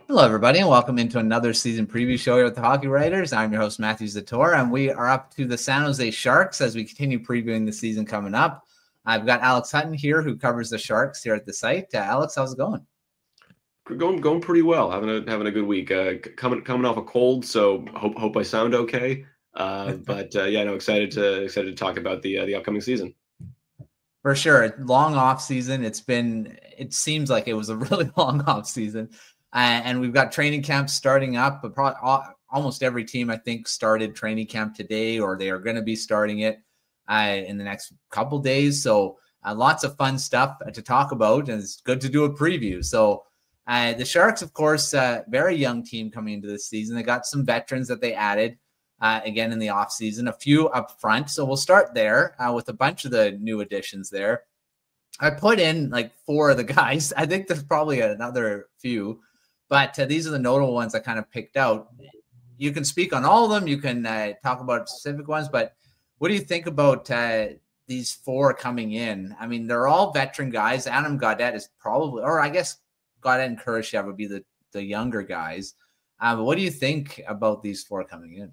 Hello, everybody, and welcome into another season preview show here with the Hockey Writers. I'm your host, Matthew Zator, and we are up to the San Jose Sharks as we continue previewing the season coming up. I've got Alex Hutton here, who covers the Sharks here at the site. Alex, how's it going? Going pretty well. Having a good week. Coming off a cold, so hope I sound okay. Excited to talk about the upcoming season. For sure, long off season. It seems like it was a really long off season. And we've got training camps starting up. But almost every team, I think, started training camp today, or they are going to be starting it in the next couple days. So lots of fun stuff to talk about, and it's good to do a preview. So the Sharks, of course, very young team coming into this season. They got some veterans that they added again in the offseason, a few up front. So we'll start there with a bunch of the new additions there. I put in like 4 of the guys. I think there's probably another few. But these are the notable ones I kind of picked out. You can speak on all of them. You can talk about specific ones. But what do you think about these 4 coming in? I mean, they're all veteran guys. Adam Gaudette is probably, or I guess Gaudette and Kurashev would be the younger guys. But what do you think about these 4 coming in?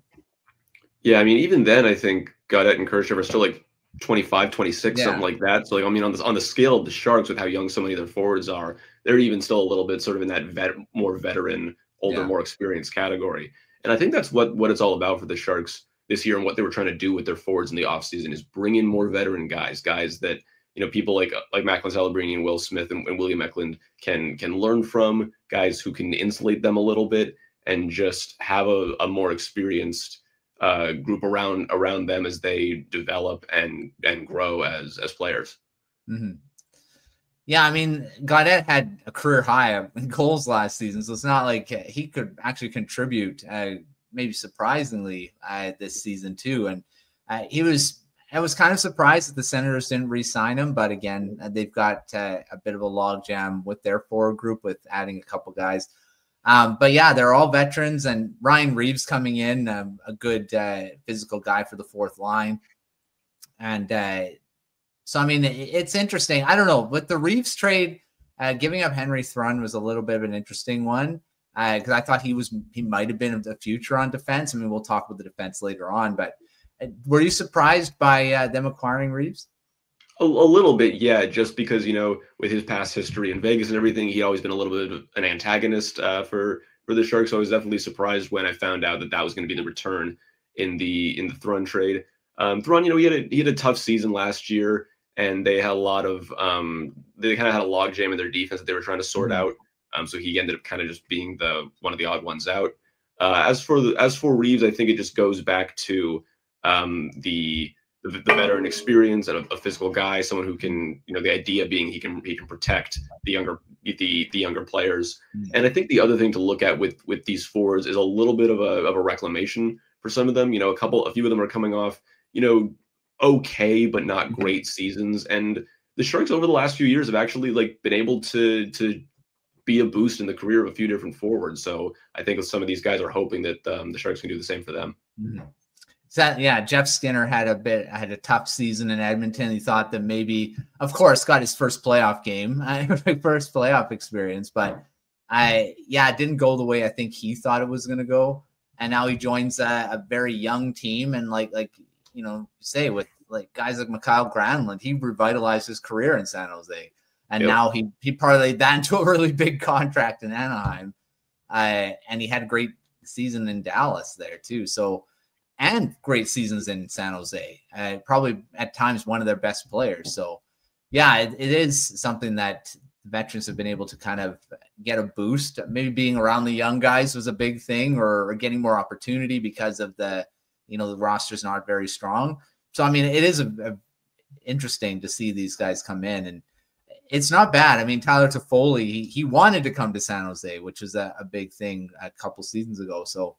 Yeah, I mean, even then, I think Gaudette and Kurashev are still like 25, 26, something like that. So, like, I mean, on the scale of the Sharks with how young so many of their forwards are, they're even still a little bit sort of in that more veteran, older, more experienced category. And I think that's what it's all about for the Sharks this year, and what they were trying to do with their forwards in the offseason is bring in more veteran guys that, you know, people like Macklin Celebrini and Will Smith and William Eklund can learn from, guys who can insulate them a little bit and just have a more experienced group around them as they develop and grow as players. Mm-hmm. Yeah, I mean, Gaudette had a career high in goals last season, so it's not like he could actually contribute, maybe surprisingly, this season too. And I was kind of surprised that the Senators didn't re-sign him, but again, they've got a bit of a logjam with their forward group with adding a couple guys. But yeah, they're all veterans, and Ryan Reeves coming in, a good physical guy for the 4th line. And so, I mean, it's interesting. I don't know. With the Reeves trade, giving up Henry Thrun was a little bit of an interesting one because I thought he might have been the future on defense. I mean, we'll talk about the defense later on, but were you surprised by them acquiring Reeves? A little bit, yeah, just because, you know, with his past history in Vegas and everything, he'd always been a little bit of an antagonist for the Sharks. So I was definitely surprised when I found out that was going to be the return in the Thrun trade. Thrun, you know, he had a tough season last year, and they had a lot of they kind of had a logjam in their defense that they were trying to sort out. So he ended up kind of just being one of the odd ones out. As for Reeves, I think it just goes back to the veteran experience and a physical guy, someone who can, you know, the idea being he can protect the younger players. And I think the other thing to look at with these forwards is a little bit of a reclamation for some of them. You know, a few of them are coming off, you know, okay but not great seasons, and the Sharks over the last few years have actually like been able to be a boost in the career of a few different forwards. So I think some of these guys are hoping that the Sharks can do the same for them. So, yeah, Jeff Skinner had a tough season in Edmonton. He thought that maybe, of course, got his first playoff game, first playoff experience, but it didn't go the way I think he thought it was going to go. And now he joins a very young team, and like you know, say with like guys like Mikhail Granlund, he revitalized his career in San Jose, and now he parlayed that into a really big contract in Anaheim, and he had a great season in Dallas there too. So, and great seasons in San Jose, probably at times one of their best players. So, yeah, it is something that veterans have been able to kind of get a boost. Maybe being around the young guys was a big thing, or getting more opportunity because of the roster's not very strong. So, I mean, it is interesting to see these guys come in, and it's not bad. I mean, Tyler Toffoli, he wanted to come to San Jose, which was a big thing a couple seasons ago. So,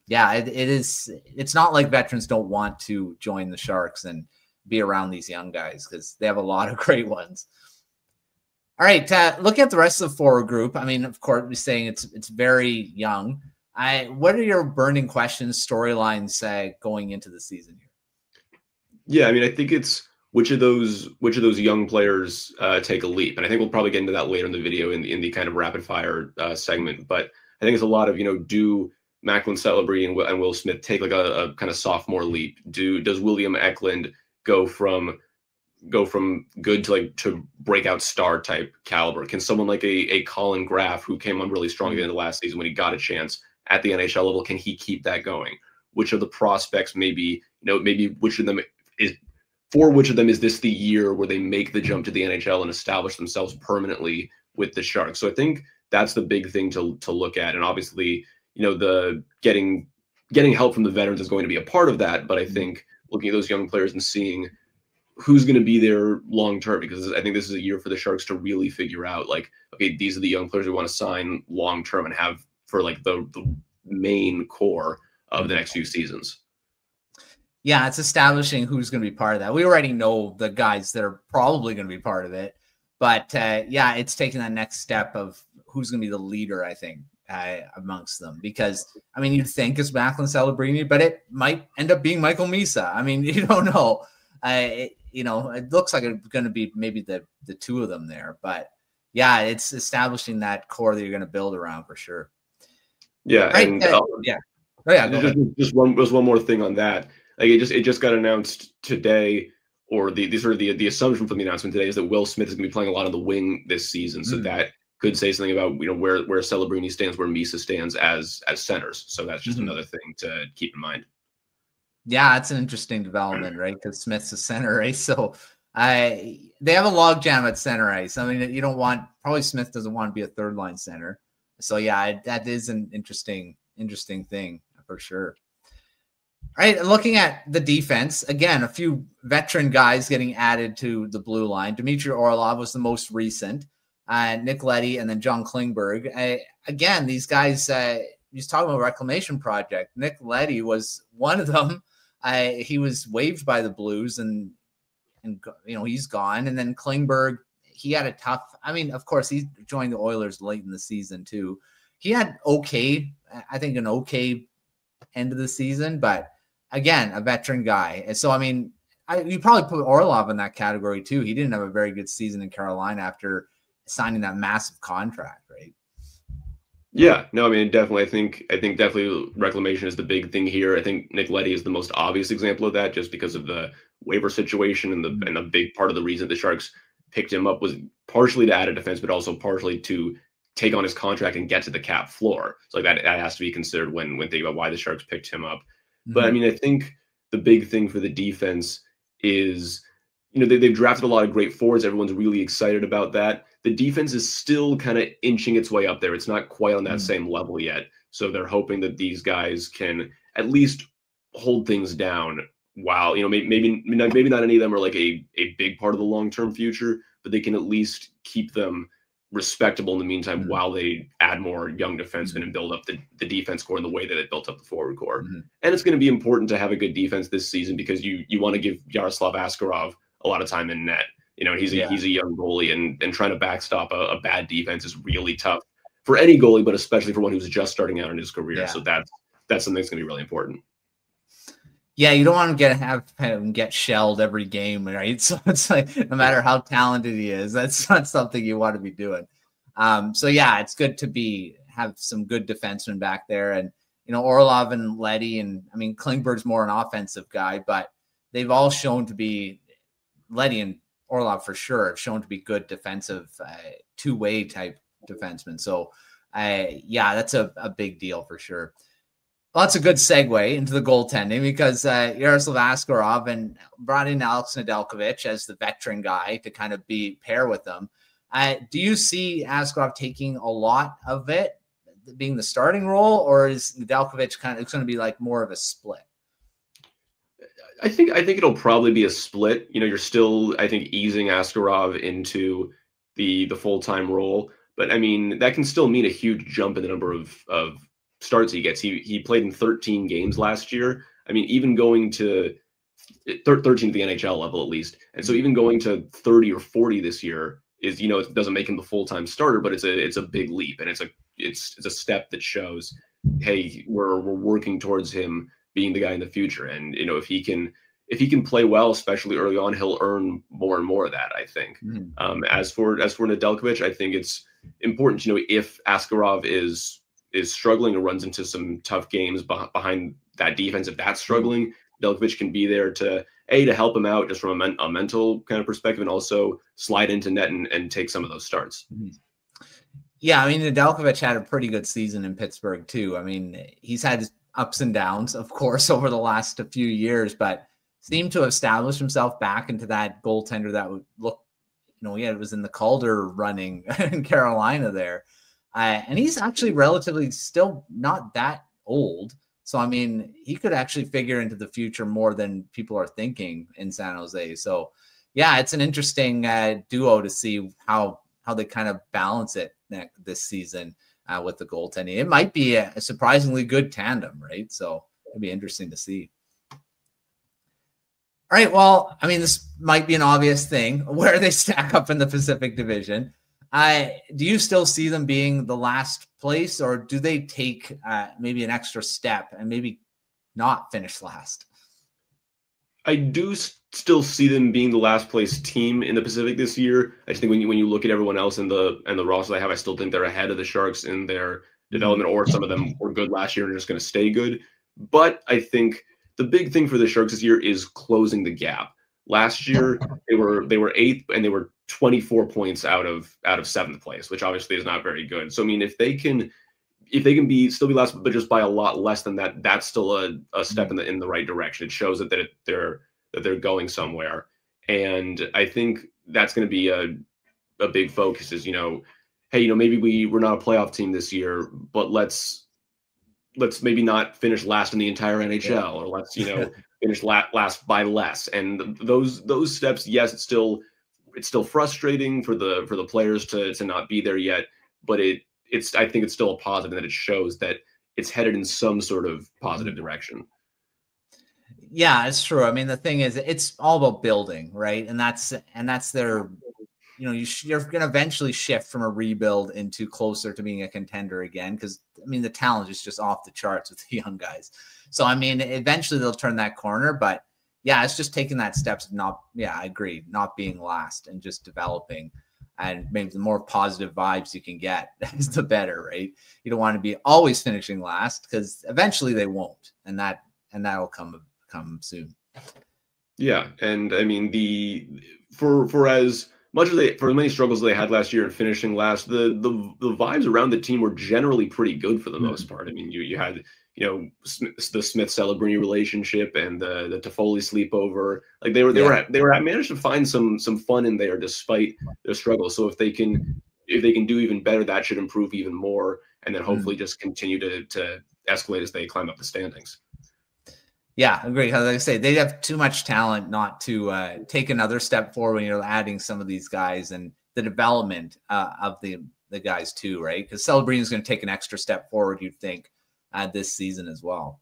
yeah, it is. It's not like veterans don't want to join the Sharks and be around these young guys, because they have a lot of great ones. All right, look at the rest of the forward group. I mean, of course, we're saying it's very young. What are your burning questions, storylines going into the season here? Yeah, I mean, I think it's which of those young players take a leap, and I think we'll probably get into that later in the video in the kind of rapid fire segment. But I think it's a lot of, do Macklin Celebrity and Will Smith take like a kind of sophomore leap? Does William Eklund go from good to breakout star type caliber? Can someone like a Colin Graff, who came on really strong at the end of last season when he got a chance at the NHL level, can he keep that going? Which of the prospects maybe which of them is this the year where they make the jump to the NHL and establish themselves permanently with the Sharks? So I think that's the big thing to look at. And obviously, the getting help from the veterans is going to be a part of that. But I think looking at those young players and seeing who's going to be there long term, because I think this is a year for the Sharks to really figure out, like, okay, these are the young players we want to sign long term and have for like the main core of the next few seasons. Yeah, it's establishing who's going to be part of that. We already know the guys that are probably going to be part of it, but yeah, it's taking that next step of who's going to be the leader, I think, amongst them. Because, I mean, you'd think it's Macklin Celebrini, but it might end up being Michael Misa. I mean, you don't know. It looks like it's going to be maybe the two of them there, but yeah, it's establishing that core that you're going to build around for sure. Yeah, right? and yeah. Oh yeah, just one more thing on that. Like it just got announced today, or the assumption from the announcement today is that Will Smith is going to be playing a lot on the wing this season. So that could say something about where Celebrini stands, where Misa stands as centers. So that's just another thing to keep in mind. Yeah, it's an interesting development, right? Because Smith's a center, right? So they have a logjam at center ice. I mean, probably Smith doesn't want to be a third line center. So yeah, that is an interesting thing for sure. All right, looking at the defense, again, a few veteran guys getting added to the blue line. Dmitry Orlov was the most recent. Nick Leddy and then John Klingberg. Again, these guys, he's talking about reclamation project. Nick Leddy was one of them. He was waived by the Blues and he's gone. And then Klingberg, he had a tough, I mean, of course, he joined the Oilers late in the season too. He had an okay end of the season, but again, a veteran guy. And so, I mean, you probably put Orlov in that category too. He didn't have a very good season in Carolina after signing that massive contract, right? Yeah, no, I mean, definitely. I think definitely reclamation is the big thing here. I think Nick Leddy is the most obvious example of that, just because of the waiver situation and a big part of the reason the Sharks picked him up was partially to add a defense, but also partially to take on his contract and get to the cap floor. So like that has to be considered when thinking about why the Sharks picked him up. But I mean, I think the big thing for the defense is, they've drafted a lot of great forwards. Everyone's really excited about that. The defense is still kind of inching its way up there. It's not quite on that same level yet. So they're hoping that these guys can at least hold things down while, maybe not any of them are like a big part of the long-term future, but they can at least keep them respectable in the meantime while they add more young defensemen and build up the defense core in the way that it built up the forward core. And it's going to be important to have a good defense this season because you want to give Yaroslav Askarov a lot of time in net. He's a young goalie, and trying to backstop a bad defense is really tough for any goalie, but especially for one who's just starting out in his career. So that's something that's going to be really important. Yeah, you don't want to have him get shelled every game, right? So it's like, no matter how talented he is, that's not something you want to be doing. So yeah, it's good to have some good defensemen back there, and Orlov and Leddy, and I mean Klingberg's more an offensive guy, but they've all shown to be, Leddy and Orlov for sure have shown to be good defensive two-way type defensemen. So yeah, that's a big deal for sure. Well, that's a good segue into the goaltending because Yaroslav Askarov and brought in Alex Nedeljkovic as the veteran guy to kind of pair with them. Do you see Askarov taking a lot of it, being the starting role, or is Nedeljkovic it's going to be like more of a split? I think it'll probably be a split. You're still, I think, easing Askarov into the full-time role, but I mean that can still mean a huge jump in the number of starts he gets. He played in 13 games last year. I mean, even going to 13 at the NHL level at least, and so even going to 30 or 40 this year is, it doesn't make him the full-time starter, but it's a big leap, and it's a step that shows, hey, we're working towards him being the guy in the future. And if he can play well, especially early on, he'll earn more and more of that, I think. As for Nedeljkovic, I think it's important, if Askarov is is struggling or runs into some tough games behind that defense, if that's struggling, Nedeljkovic can be there to help him out just from a mental kind of perspective, and also slide into net and take some of those starts. Yeah, I mean, Nedeljkovic had a pretty good season in Pittsburgh too. I mean, he's had ups and downs, of course, over the last few years, but seemed to have established himself back into that goaltender that would look, it was in the Calder running in Carolina there. And he's actually relatively still not that old. So, I mean, he could actually figure into the future more than people are thinking in San Jose. So, yeah, it's an interesting duo to see how they kind of balance it this season with the goaltending. It might be a surprisingly good tandem, right? So it'd be interesting to see. All right, well, I mean, this might be an obvious thing where they stack up in the Pacific Division. Do you still see them being the last place, or do they take maybe an extra step and maybe not finish last? I do still see them being the last place team in the Pacific this year. I just think when you look at everyone else in the roster they have, I still think they're ahead of the Sharks in their development, or some of them were good last year and are just going to stay good. But I think the big thing for the Sharks this year is closing the gap. Last year they were eighth and they were 24 points out of seventh place, which obviously is not very good. So I mean, if they can still be last, but just by a lot less than that, that's still a step in the right direction. It shows that they're going somewhere, and I think that's going to be a big focus. Is hey, maybe we're not a playoff team this year, but let's maybe not finish last in the entire NHL, or let's finish last by less. And those steps, yes, it's still frustrating for the players to not be there yet, but I think it's still a positive, that it shows that it's headed in some sort of positive direction. Yeah, it's true. I mean, the thing is, it's all about building, right? And that's their, you're going to eventually shift from a rebuild into closer to being a contender again. Because I mean, the talent is just off the charts with the young guys. So I mean, eventually they'll turn that corner. But yeah, it's just taking that steps of I agree, not being last and just developing. And maybe the more positive vibes you can get, is the better, right? You don't want to be always finishing last, because eventually they won't, and that'll come soon. Yeah, and I mean for as many struggles they had last year in finishing last, the vibes around the team were generally pretty good for the most part. I mean, you had the Smith-Celebrini relationship and the Toffoli sleepover. Like they were managed to find some fun in there despite their struggles. So if they can do even better, that should improve even more, and then hopefully just continue to escalate as they climb up the standings. Yeah, agree. Like I say, they have too much talent not to take another step forward when you're adding some of these guys, and the development of the guys too, right? Because Celebrini is going to take an extra step forward, you'd think, this season as well.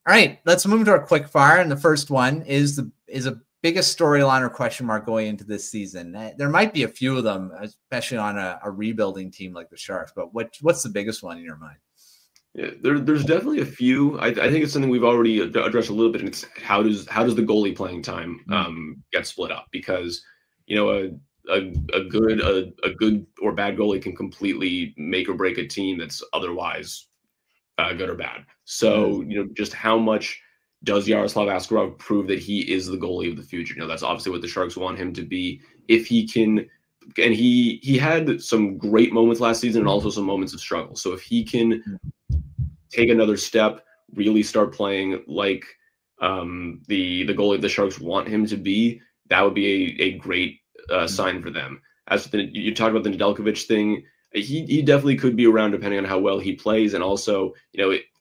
All right, let's move to our quick fire, and the first one is a biggest storyline or question mark going into this season. There might be a few of them, especially on a rebuilding team like the Sharks. But what's the biggest one in your mind? Yeah, there's definitely a few. I think it's something we've already addressed a little bit, and it's how does the goalie playing time get split up? Because a good or bad goalie can completely make or break a team that's otherwise good or bad. So just how much does Yaroslav Askarov prove that he is the goalie of the future? That's obviously what the Sharks want him to be. If he can, and he had some great moments last season and also some moments of struggle. So if he can take another step, really start playing like the goalie the Sharks want him to be, that would be a great sign for them. As you talked about the Nedeljkovic thing, he definitely could be around depending on how well he plays, and also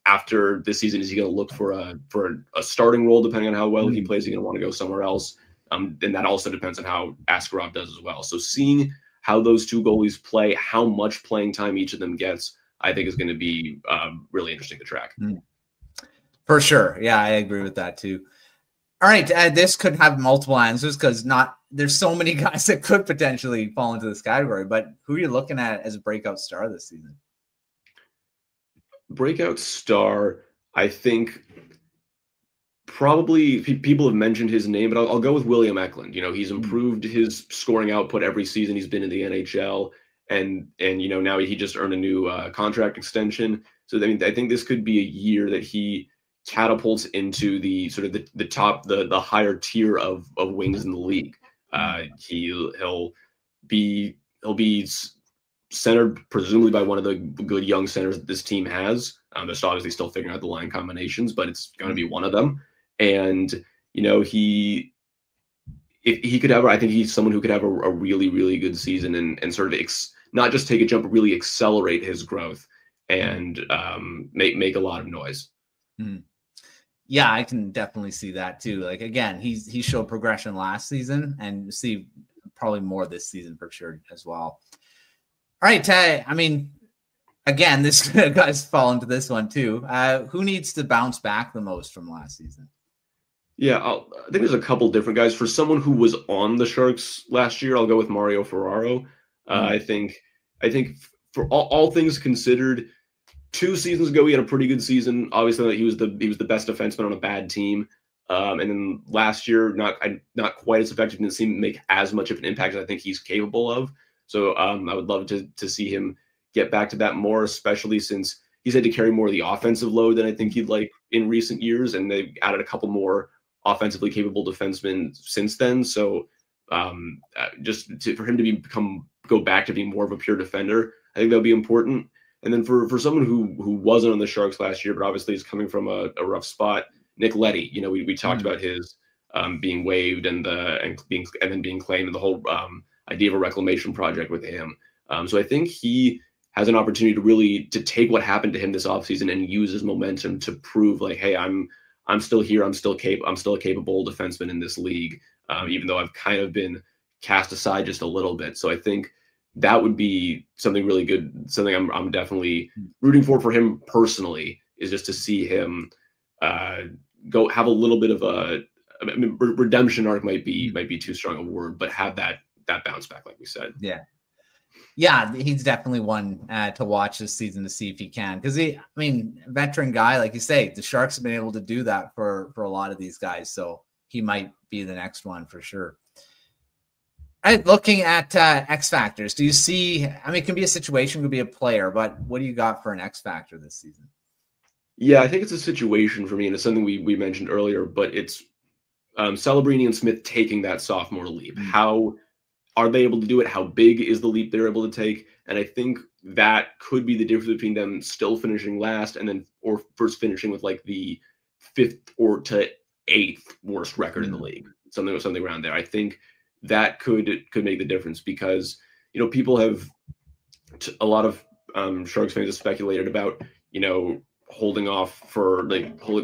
after this season, is he going to look for a starting role? Depending on how well he plays, he's going to want to go somewhere else. And that also depends on how Askarov does as well. So seeing how those two goalies play, how much playing time each of them gets, I think is going to be really interesting to track. For sure. Yeah, I agree with that too. All right. This could have multiple answers because there's so many guys that could potentially fall into this category, but who are you looking at as a breakout star this season? Breakout star, I think probably people have mentioned his name, but I'll go with William Eklund. He's improved his scoring output every season he's been in the NHL. and now he just earned a new contract extension. So I mean, I think this could be a year that he catapults into the sort of the top, the higher tier of wings in the league. He'll be centered presumably by one of the good young centers that this team has. They're obviously still figuring out the line combinations, but it's going to be one of them. And if he could have, I think he's someone who could have a really, really good season and sort of not just take a jump, but really accelerate his growth and make a lot of noise. Yeah, I can definitely see that too. Like, again, he showed progression last season, and see probably more this season for sure as well. All right, I mean, again, this guys fall into this one too. Who needs to bounce back the most from last season? Yeah, I think there's a couple different guys. For someone who was on the Sharks last year, I'll go with Mario Ferraro. I think for all things considered, 2 seasons ago he had a pretty good season. Obviously, he was the best defenseman on a bad team. And then last year, not quite as effective. Didn't seem to make as much of an impact as I think he's capable of. So I would love to see him get back to that more, especially since he's had to carry more of the offensive load than I think he'd like in recent years, and they've added a couple more offensively capable defensemen since then. So for him to go back to being more of a pure defender, I think that'll be important. And then for someone who wasn't on the Sharks last year, but obviously is coming from a rough spot, Nick Leddy. We talked about his being waived and then being claimed, and the whole idea of a reclamation project with him. So I think he has an opportunity to take what happened to him this offseason and use his momentum to prove like, hey, I'm still here. I'm still a capable defenseman in this league, even though I've kind of been cast aside just a little bit. So I think that would be something really good. Something I'm definitely rooting for him personally, is just to see him go have a little bit of redemption arc. Might be too strong a word, but have that bounce back, like we said. Yeah, he's definitely one to watch this season to see if he can. Because veteran guy, like you say, the Sharks have been able to do that for a lot of these guys. So he might be the next one for sure. All right, looking at X factors, do you see? It can be a situation, could be a player, but what do you got for an X factor this season? Yeah, I think it's a situation for me, and it's something we mentioned earlier. But it's Celebrini and Smith taking that sophomore leap. How are they able to do it? How big is the leap they're able to take? And I think that could be the difference between them still finishing last or first finishing with like the 5th or to 8th worst record in the league, something around there. I think that could make the difference, because people have a lot of Sharks fans have speculated about holding off for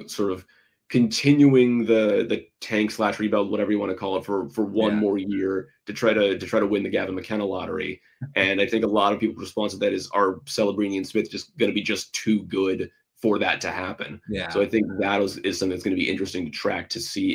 sort of continuing the tank / rebuild, whatever you want to call it, for one more year to try to win the Gavin McKenna lottery. And I think a lot of people's response to that is, are Celebrini and Smith just going to be just too good for that to happen? Yeah. So I think that is something that's going to be interesting to track, to see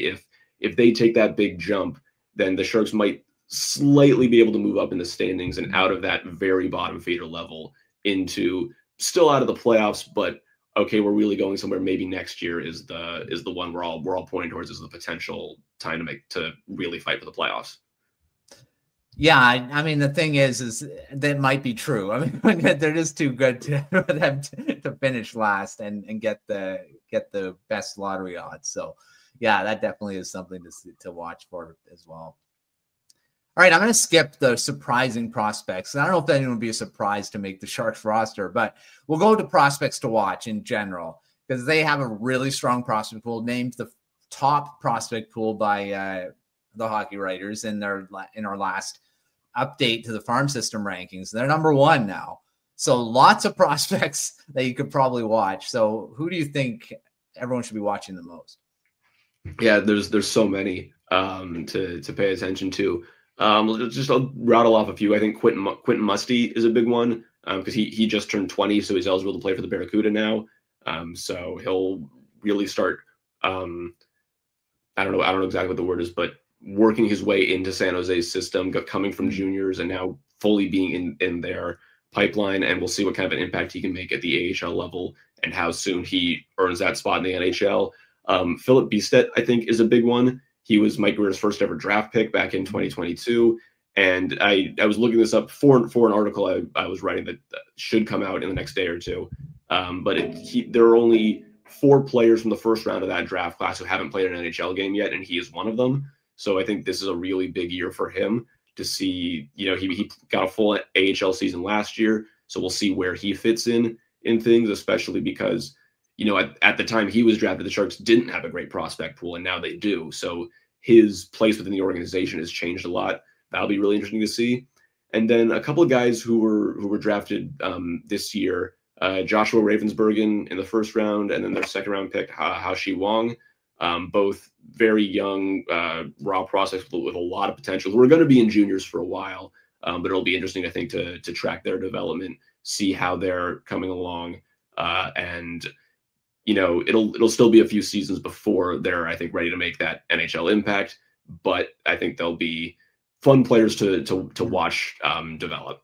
if they take that big jump, then the Sharks might slightly be able to move up in the standings and out of that very bottom feeder level into still out of the playoffs, but okay, we're really going somewhere. Maybe next year is the one we're all pointing towards as the potential time to really fight for the playoffs. Yeah, the thing is that might be true. They're just too good for them to finish last and get the best lottery odds. So yeah, that definitely is something to watch for as well. All right, I'm going to skip the surprising prospects. I don't know if anyone would be a surprise to make the Sharks roster, but we'll go to prospects to watch in general, because they have a really strong prospect pool, named the top prospect pool by the Hockey Writers in our last update to the farm system rankings. They're number 1 now. So lots of prospects that you could probably watch. So who do you think everyone should be watching the most? Yeah, there's so many to pay attention to. I'll rattle off a few. I think Quentin Musty is a big one, because he just turned 20, so he's eligible to play for the Barracuda now. So he'll really start. I don't know exactly what the word is, but working his way into San Jose's system, coming from juniors and now fully being in their pipeline, and we'll see what kind of an impact he can make at the AHL level and how soon he earns that spot in the NHL. Philip Bystedt, I think, is a big one. He was Mike Grier's first ever draft pick back in 2022. And I was looking this up for an article I was writing that should come out in the next day or two. But there are only 4 players from the first round of that draft class who haven't played an NHL game yet, and he is one of them. So I think this is a really big year for him to see. He got a full AHL season last year, so we'll see where he fits in things, especially because at the time he was drafted, the Sharks didn't have a great prospect pool, and now they do. So his place within the organization has changed a lot. That'll be really interesting to see. And then a couple of guys who were drafted this year, Joshua Ravensbergen in the first round, and then their second round pick, Hao-Shi Wang, both very young, raw prospects with a lot of potential, who are going to be in juniors for a while. But it'll be interesting, I think, to track their development, see how they're coming along, and it'll still be a few seasons before they're, I think, ready to make that NHL impact. But I think they'll be fun players to watch develop.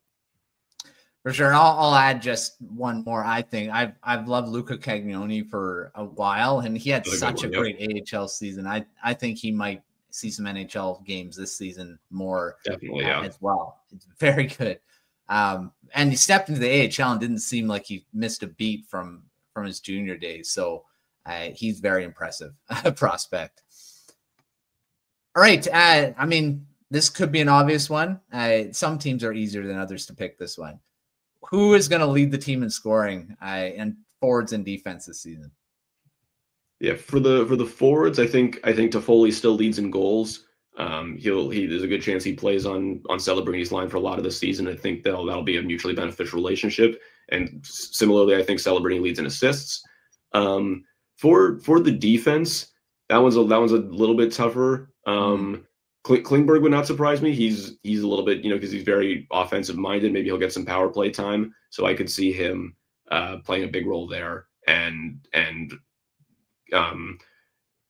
For sure. I'll add just one more. I think I've loved Luca Cagnoni for a while, and he had such a great AHL season. I think he might see some NHL games this season more. Definitely, as well. It's very good. And he stepped into the AHL and didn't seem like he missed a beat from his junior days. So he's very impressive prospect. All right. I mean, this could be an obvious one. Some teams are easier than others to pick this one. Who is going to lead the team in scoring and forwards and defense this season? Yeah, for the forwards, I think Toffoli still leads in goals. There's a good chance he plays on Celebrini's line for a lot of the season. I think that'll be a mutually beneficial relationship. And similarly, I think Celebrini leads in assists. For the defense, that one's a little bit tougher. Klingberg would not surprise me. He's a little bit, because he's very offensive minded. Maybe he'll get some power play time, so I could see him playing a big role there and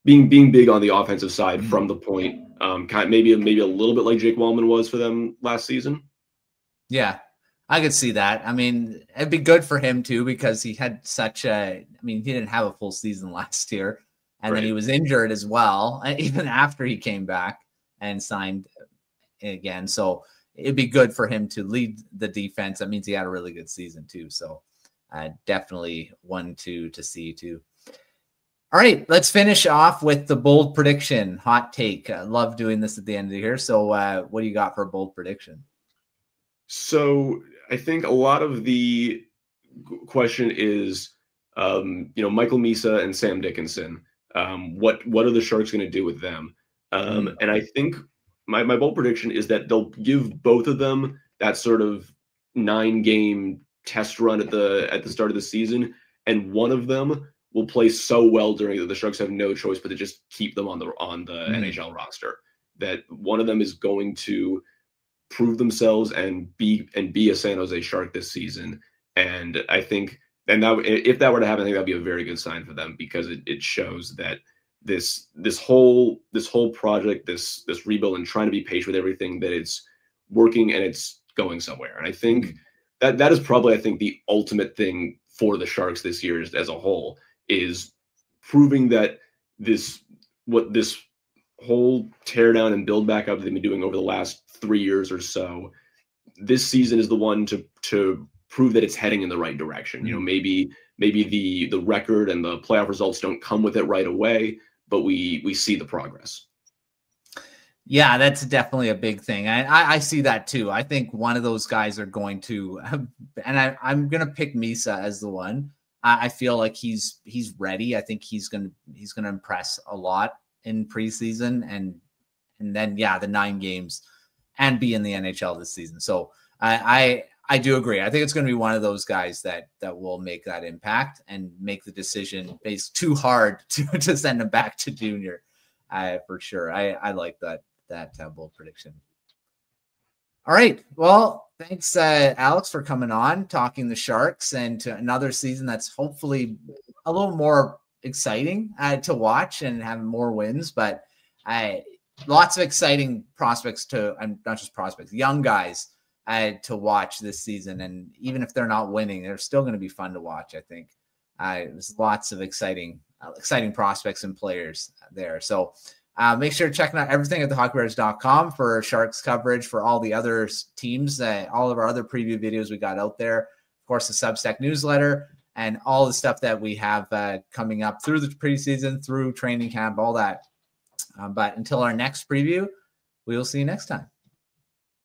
being big on the offensive side from the point. Maybe a little bit like Jake Wallman was for them last season. Yeah, I could see that. I mean, it'd be good for him too, because he had he didn't have a full season last year, and then he was injured as well, even after he came back and signed again. So it'd be good for him to lead the defense. That means he had a really good season too. So definitely one to see too. All right, let's finish off with the bold prediction, hot take. I love doing this at the end of the year. So what do you got for a bold prediction? So I think a lot of the question is, Michael Misa and Sam Dickinson. What are the Sharks going to do with them? And I think my bold prediction is that they'll give both of them that sort of 9-game test run at the start of the season, and one of them will play so well during that the Sharks have no choice but to just keep them on the NHL roster. That one of them is going to prove themselves and be a San Jose Shark this season. And I think, if that were to happen, I think that'd be a very good sign for them, because it shows that this whole project, this rebuild, and trying to be patient with everything, that it's working and it's going somewhere. And I think that is probably, I think, the ultimate thing for the Sharks this year as a whole, is proving that this whole tear down and build back up that they've been doing over the last 3 years or so, this season is the one to prove that it's heading in the right direction. Maybe the record and the playoff results don't come with it right away, but we see the progress. Yeah, that's definitely a big thing. I see that too. I think one of those guys are going to, and I'm going to pick Misa as the one. I feel like he's ready. I think he's going to impress a lot in preseason, and then the 9 games and be in the NHL this season. So I do agree. I think it's going to be one of those guys that will make that impact and make the decision based too hard to send him back to junior. For sure. I like that bold prediction. All right. Well, thanks, Alex, for coming on, talking the Sharks, and to another season that's hopefully a little more exciting to watch and have more wins. But lots of exciting prospects not just prospects, young guys to watch this season. And even if they're not winning, they're still going to be fun to watch, I think. There's lots of exciting prospects and players there. So Make sure to check out everything at thehockeybears.com for Sharks coverage, for all the other teams, all of our other preview videos we got out there. Of course, the Substack newsletter and all the stuff that we have coming up through the preseason, through training camp, all that. But until our next preview, we will see you next time.